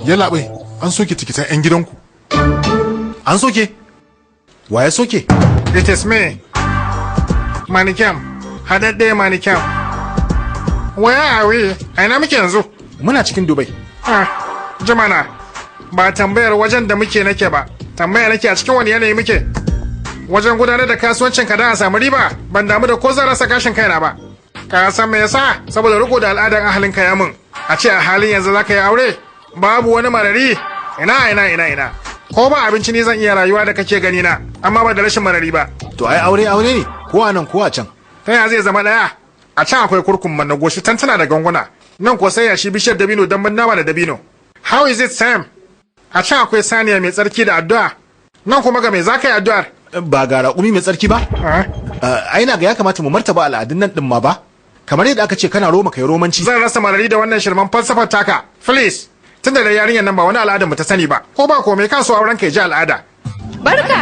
Yallaɓai, an soke tikitan 'yan gidanku. An soke? Wa ya soke? It is me. Manikyam. Haɗaɗɗe Manikyam. Where are we? A ina muke yanzu? Muna cikin Dubai. Jimana, ba tambayar wajen da muke nake ba. Tambaya nake a cikin wani yanayi muke. Wajen gudanar da kasuwancin ka da a samu riba, ban damu da ko zan rasa gashin kaina ba. Ka san me yasa? Saboda riko da al'adar ahalin ka ya mun. A ce a halin yanzu zaka yi aure? Babu wani marari. Ina. Ko ba abinci ne zan iya rayuwa da kake gani na, amma ba da rashin marari ba. To ai aure ne, ko a nan ko a can. Ta ya zai zama daya? A can akwai kurkun manna goshi tantana da ganguna. Nan ko sai ya shi bishiyar dabino don ban nama da dabino. How is it Sam? A can akwai saniya mai tsarki da addu'a. Nan kuma ga me za ka yi addu'ar? Ba ga raƙumi mai tsarki ba? Ai na ga ya kamata mu martaba al'adun nan ɗin ma ba. Kamar yadda aka ce kana Roma kai romanci. Zan rasa marari da wannan shirman falsafar taka. Please. Tunda da yarinyar nan ba wani al'adar mu ta sani ba. Ko ba komai kan so auren ka ji al'ada. Barka.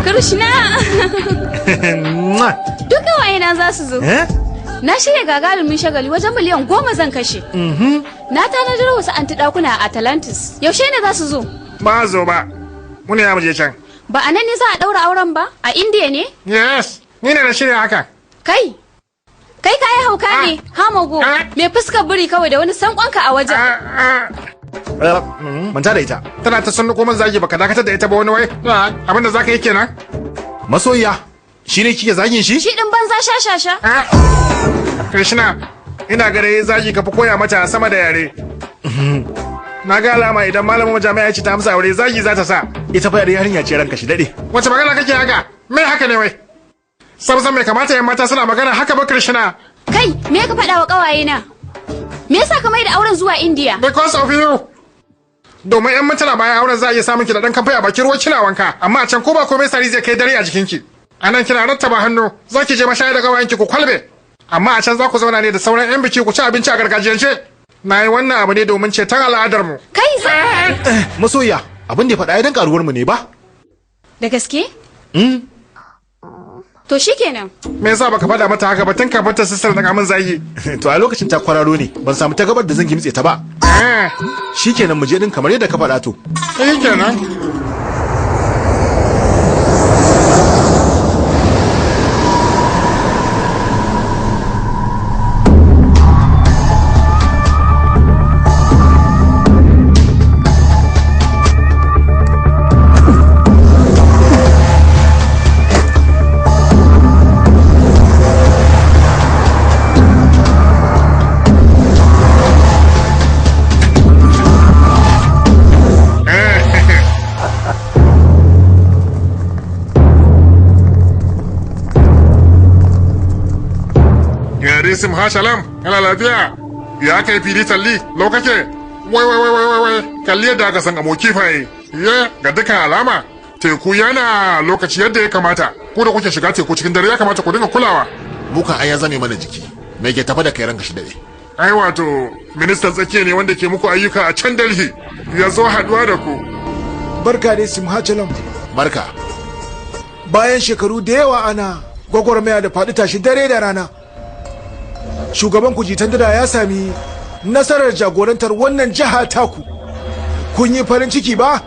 Krishna. Duka wayena za su zo. Na shirya gagarumin shagali wajen miliyan 10 zan kashe. Na tanadar wasu anti-ɗakuna a Atlantis. Yaushe ne za su zo? Ba zo ba. Mune ya muje can. Ba a nan ne za a ɗaura auren ba? A India ne? Yes. Ni ne na shirya haka. Kai kayi hauka ne, Hamago. Me fuskar biri kawai da wani sankonka a wajen. Manta da ita. Tana ta sunnu kuma zagi baka dakatar da ita ba wani wai. Abinda zaka yi kenan. Masoyiya, shi ne kike zagin shi? Shi din banza shashasha. Krishna, ina gare zagi ka fi koya mata sama da yare. Na ga alama idan malamin jami'a ya ci ta amsa aure zagi za ta sa. Ita fa yarinya ce ranka shi dade. Wace magana kake haka? Me haka ne wai? Samsam mai kamata yan mata suna magana haka ba Krishna. Kai, me ka faɗa wa ƙawaye na? Me yasa ka mai da auren zuwa India? Because of you. Domin yan mintuna bayan auren za a iya samun ki da ɗan kamfai a bakin ruwa kina wanka, amma a can ko ba komai sari zai kai dare a jikinki. A nan kina rattaba hannu, za ki je mashaya da ƙawayenki ku kwalbe. Amma a can za ku zauna ne da sauran yan biki ku ci abinci a gargajiyance. Na yi wannan abu ne domin ceton al'adarmu. Kai za. Masoyiya, abin da ya faɗa idan ƙaruwar mu ne ba? Da gaske? To shikenan. Me yasa baka faɗa mata haka ba tun kafin ta sissar da kamun zagi? To a lokacin ta kwararo ne, ban samu ta gabar da zan gimtse ta ba. Shikenan mu je din kamar yadda ka faɗa to. Shikenan. Sim Hashalam, yana lafiya? Ya kai fili talli, lau kake? Wai, kalli yadda aka san amo kifaye. Ye, ga dukkan alama, teku yana lokaci yadda ya kamata. Ku da kuke shiga teku cikin dare ya kamata ku dinga kulawa. Muka ai ya zame mana jiki. Me ke tafa da kai ranka shi dare? Ai wato, ministan tsakiya ne wanda ke muku ayyuka a can Delhi. Ya zo haduwa da ku. Barka dai Simhachalam. Barka. Bayan shekaru da yawa ana gwagwarmaya da faɗi tashi dare da rana. Shugaban ku Jitendra ya sami nasarar jagorantar wannan jiha taku. Kun yi farin ciki ba?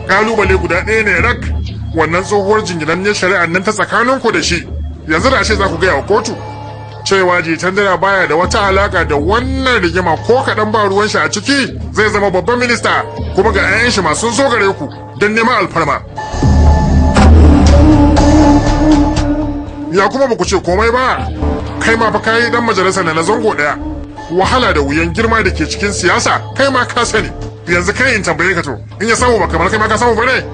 Kalubale guda ɗaya ne rak. Wannan tsohuwar jinginanniyar shari'ar nan ta tsakaninku da shi. Yanzu da ashe za ku gaya wa kotu cewa Jitendra baya da wata alaka da wannan rigima ko kaɗan ba ruwan shi a ciki, zai zama babban minista kuma ga 'ya'yan shi masu zo gare ku don neman alfarma. Ya kuma ba ku ce komai ba, kai ma fa kayi dan majalisa na zango daya. Wahala da wuyan girma da ke cikin siyasa kai ma ka sani. Yanzu kai in tambaye ka to, in ya samu ba kamar kai ma ka samu ba ne?